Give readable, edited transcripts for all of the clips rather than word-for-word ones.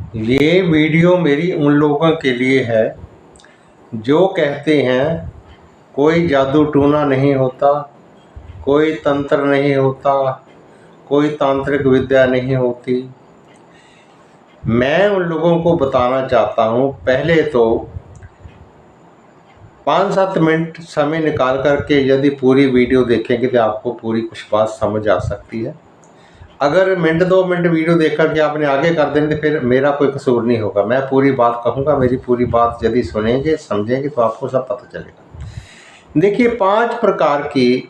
ये वीडियो मेरी उन लोगों के लिए है जो कहते हैं कोई जादू टूना नहीं होता, कोई तंत्र नहीं होता, कोई तांत्रिक विद्या नहीं होती। मैं उन लोगों को बताना चाहता हूँ, पहले तो 5-7 मिनट समय निकाल कर के यदि पूरी वीडियो देखेंगे तो आपको पूरी कुछ बात समझ आ सकती है। अगर मिनट 2 मिनट वीडियो देख कर के आपने आगे कर देंगे तो फिर मेरा कोई कसूर नहीं होगा। मैं पूरी बात कहूँगा, मेरी पूरी बात यदि सुनेंगे समझेंगे तो आपको सब पता चलेगा। देखिए, 5 प्रकार की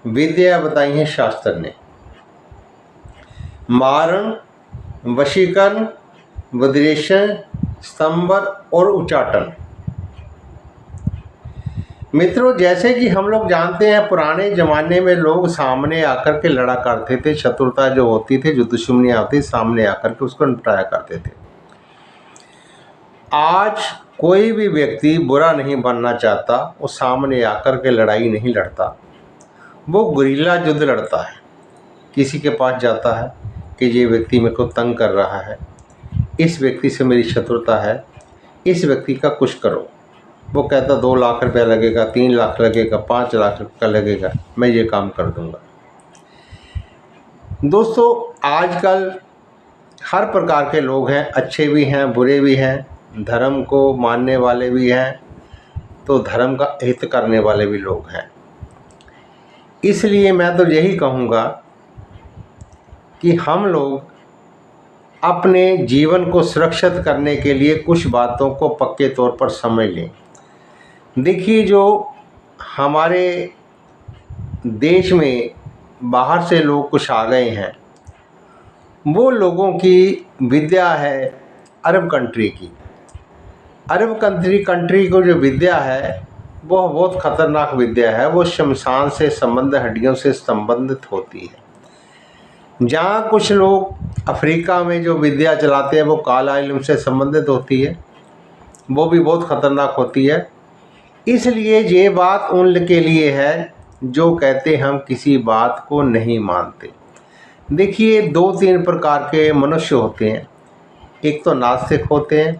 विद्या बताई हैं शास्त्र ने: मारण, वशीकरण, वज्रेशन, स्तंभन और उच्चाटन। मित्रों, जैसे कि हम लोग जानते हैं पुराने ज़माने में लोग सामने आकर के लड़ा करते थे। शत्रुता जो होती थी, जो दुश्मनियाँ होती सामने आकर के उसको निपटाया करते थे। आज कोई भी व्यक्ति बुरा नहीं बनना चाहता, वो सामने आकर के लड़ाई नहीं लड़ता, वो गुरीला युद्ध लड़ता है। किसी के पास जाता है कि ये व्यक्ति मेरे को तंग कर रहा है, इस व्यक्ति से मेरी शत्रुता है, इस व्यक्ति का कुछ करो। वो कहता 2 लाख रुपया लगेगा, 3 लाख लगेगा, 5 लाख रुपया लगेगा, मैं ये काम कर दूंगा। दोस्तों, आजकल हर प्रकार के लोग हैं, अच्छे भी हैं, बुरे भी हैं, धर्म को मानने वाले भी हैं, तो धर्म का हित करने वाले भी लोग हैं। इसलिए मैं तो यही कहूँगा कि हम लोग अपने जीवन को सुरक्षित करने के लिए कुछ बातों को पक्के तौर पर समझ लें। देखिए, जो हमारे देश में बाहर से लोग कुछ आ गए हैं, वो लोगों की विद्या है अरब कंट्री की। अरब कंट्री को जो विद्या है वो बहुत ख़तरनाक विद्या है। वो शमशान से संबंध, हड्डियों से संबंधित होती है। जहाँ कुछ लोग अफ्रीका में जो विद्या चलाते हैं वो काला इल्म से संबंधित होती है, वो भी बहुत ख़तरनाक होती है। इसलिए ये बात उन के लिए है जो कहते हम किसी बात को नहीं मानते। देखिए, 2-3 प्रकार के मनुष्य होते हैं। एक तो नास्तिक होते हैं,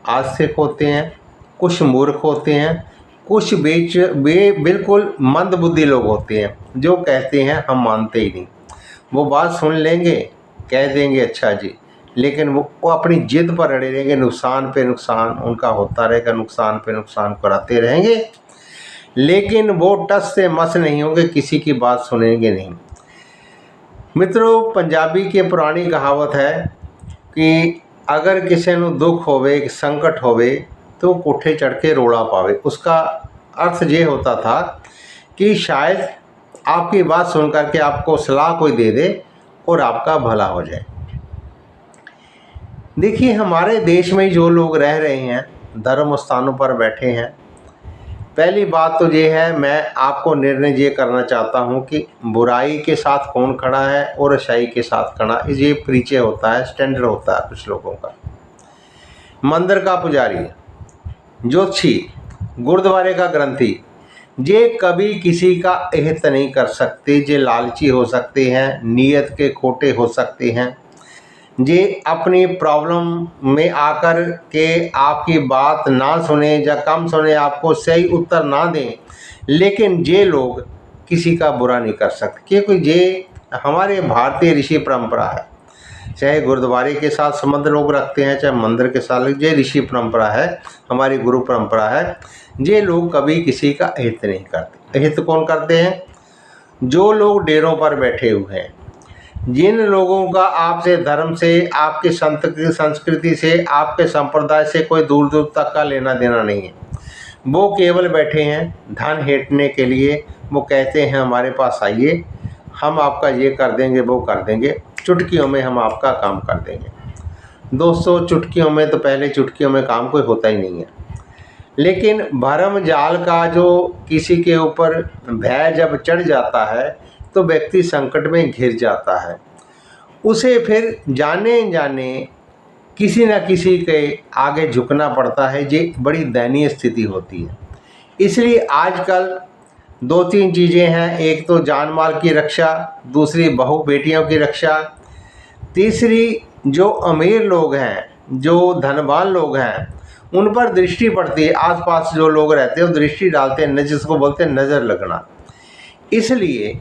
आस्तिक होते हैं, कुछ मूर्ख होते हैं, कुछ बिल्कुल मंदबुद्धि लोग होते हैं जो कहते हैं हम मानते ही नहीं। वो बात सुन लेंगे, कह देंगे अच्छा जी, लेकिन वो अपनी जिद पर अड़े रहेंगे। नुकसान पे नुकसान उनका होता रहेगा, नुकसान पे नुकसान कराते रहेंगे, लेकिन वो टस से मस नहीं होंगे, किसी की बात सुनेंगे नहीं। मित्रों, पंजाबी की पुरानी कहावत है कि अगर किसी को दुख होवे, संकट होवे, तो कोठे चढ़ के रोड़ा पावे। उसका अर्थ ये होता था कि शायद आपकी बात सुन करके आपको सलाह कोई दे दे और आपका भला हो जाए। देखिए, हमारे देश में जो लोग रह रहे हैं, धर्म स्थानों पर बैठे हैं, पहली बात तो ये है, मैं आपको निर्णय ये करना चाहता हूँ कि बुराई के साथ कौन खड़ा है और अच्छाई के साथ खड़ा, ये परिचय होता है, स्टैंडर्ड होता है कुछ लोगों का। मंदिर का पुजारी, ज्योतिषी, गुरुद्वारे का ग्रंथी, ये कभी किसी का अहित नहीं कर सकते। ये लालची हो सकते हैं, नीयत के खोटे हो सकते हैं, ये अपनी प्रॉब्लम में आकर के आपकी बात ना सुने या कम सुने, आपको सही उत्तर ना दें, लेकिन ये लोग किसी का बुरा नहीं कर सकते, क्योंकि ये हमारे भारतीय ऋषि परंपरा है। चाहे गुरुद्वारे के साथ संबंध लोग रखते हैं, चाहे मंदिर के साथ, ये ऋषि परंपरा है, हमारी गुरु परंपरा है। ये लोग कभी किसी का अहित नहीं करते। अहित कौन करते हैं? जो लोग डेरों पर बैठे हुए हैं, जिन लोगों का आपसे धर्म से, आपके संस्कृति से, आपके संप्रदाय से कोई दूर दूर तक का लेना देना नहीं है, वो केवल बैठे हैं धन हेटने के लिए। वो कहते हैं हमारे पास आइए, हम आपका ये कर देंगे, वो कर देंगे, चुटकियों में हम आपका काम कर देंगे। दोस्तों, चुटकियों में तो पहले चुटकियों में काम कोई होता ही नहीं है। लेकिन भरम जाल का जो किसी के ऊपर भय जब चढ़ जाता है तो व्यक्ति संकट में घिर जाता है। उसे फिर जाने जाने किसी न किसी के आगे झुकना पड़ता है। ये बड़ी दयनीय स्थिति होती है। इसलिए आजकल 2-3 चीज़ें हैं। एक तो जान माल की रक्षा, दूसरी बहू बेटियों की रक्षा, तीसरी जो अमीर लोग हैं जो धनवान लोग हैं उन पर दृष्टि पड़ती है, आसपास जो लोग रहते हैं वो दृष्टि डालते हैं, जिसको बोलते हैं नज़र लगना। इसलिए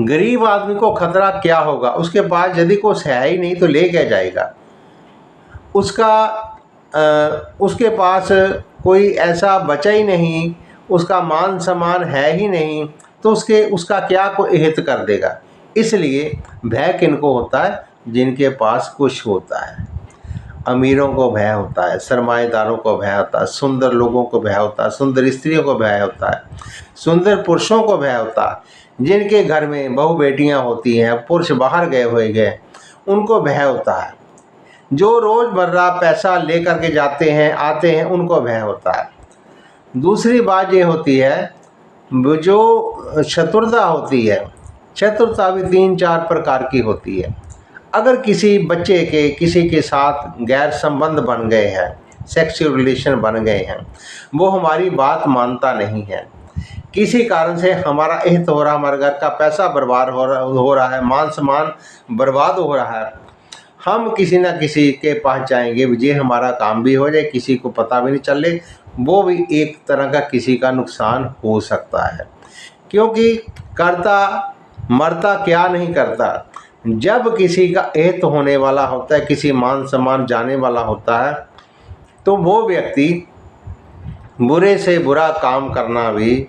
गरीब आदमी को खतरा क्या होगा, उसके पास यदि कुछ है ही नहीं तो ले क्या जाएगा, उसके पास कोई ऐसा बचा ही नहीं, उसका मान सम्मान है ही नहीं, तो उसका क्या कोई हित कर देगा। इसलिए भय किनको होता है, जिनके पास कुछ होता है। अमीरों को भय होता है, सरमाएदारों को भय होता है, सुंदर लोगों को भय होता है, सुंदर स्त्रियों को भय होता है, सुंदर पुरुषों को भय होता है, जिनके घर में बहू बेटियां होती हैं, पुरुष बाहर गए हुए गए, उनको भय होता है। जो रोज़मर्रा पैसा लेकर के जाते हैं आते हैं उनको भय होता है। दूसरी बात ये होती है, जो चतुरता होती है, चतुरता भी 3-4 प्रकार की होती है। अगर किसी बच्चे के किसी के साथ गैर संबंध बन गए हैं, सेक्सुअल रिलेशन बन गए हैं, वो हमारी बात मानता नहीं है, किसी कारण से हमारा हित हो रहा, हमारे घर का पैसा बर्बाद हो रहा है, मान सम्मान बर्बाद हो रहा है, हम किसी न किसी के पास जाएंगे, ये हमारा काम भी हो जाए, किसी को पता भी नहीं चले, वो भी एक तरह का किसी का नुकसान हो सकता है। क्योंकि करता मरता क्या नहीं करता, जब किसी का हित होने वाला होता है, किसी मान सम्मान जाने वाला होता है, तो वो व्यक्ति बुरे से बुरा काम करना भी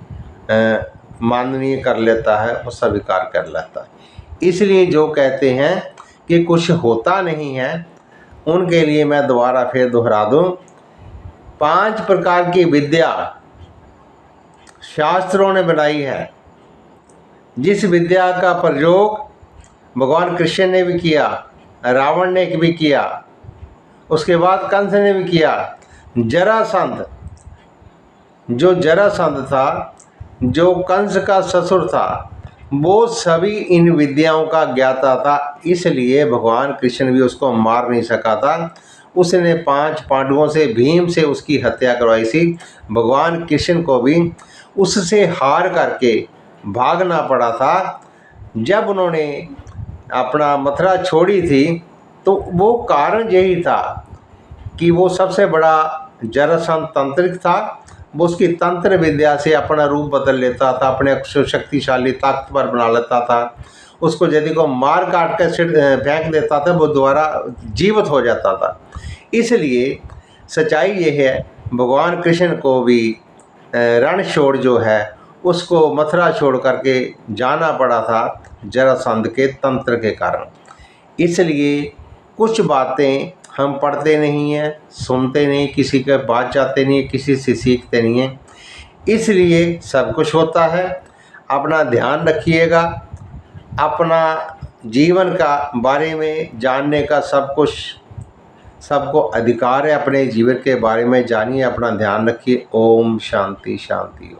माननीय कर लेता है और स्वीकार कर लेता है। इसलिए जो कहते हैं कि कुछ होता नहीं है, उनके लिए मैं दोबारा फिर दोहरा दूं, 5 प्रकार की विद्या शास्त्रों ने बनाई है। जिस विद्या का प्रयोग भगवान कृष्ण ने भी किया, रावण ने भी किया, उसके बाद कंस ने भी किया, जरासंध था, जो कंस का ससुर था, वो सभी इन विद्याओं का ज्ञाता था। इसलिए भगवान कृष्ण भी उसको मार नहीं सका था। उसने 5 पांडवों से, भीम से उसकी हत्या करवाई थी। भगवान कृष्ण को भी उससे हार करके भागना पड़ा था। जब उन्होंने अपना मथुरा छोड़ी थी तो वो कारण यही था कि वो सबसे बड़ा जरासंध तांत्रिक था। वो उसकी तंत्र विद्या से अपना रूप बदल लेता था, अपने को शक्तिशाली ताकतवर बना लेता था। उसको यदि को मार काट कर सिर फेंक देता था, वो दोबारा जीवित हो जाता था। इसलिए सच्चाई ये है, भगवान कृष्ण को भी रण छोड़ जो है उसको मथुरा छोड़ करके जाना पड़ा था जरासंध के तंत्र के कारण। इसलिए कुछ बातें हम पढ़ते नहीं हैं, सुनते नहीं, किसी के बात जाते नहीं, किसी से सीखते नहीं हैं। इसलिए सब कुछ होता है। अपना ध्यान रखिएगा, अपना जीवन का बारे में जानने का सबको अधिकार है। अपने जीवन के बारे में जानिए, अपना ध्यान रखिए। ओम शांति शांति।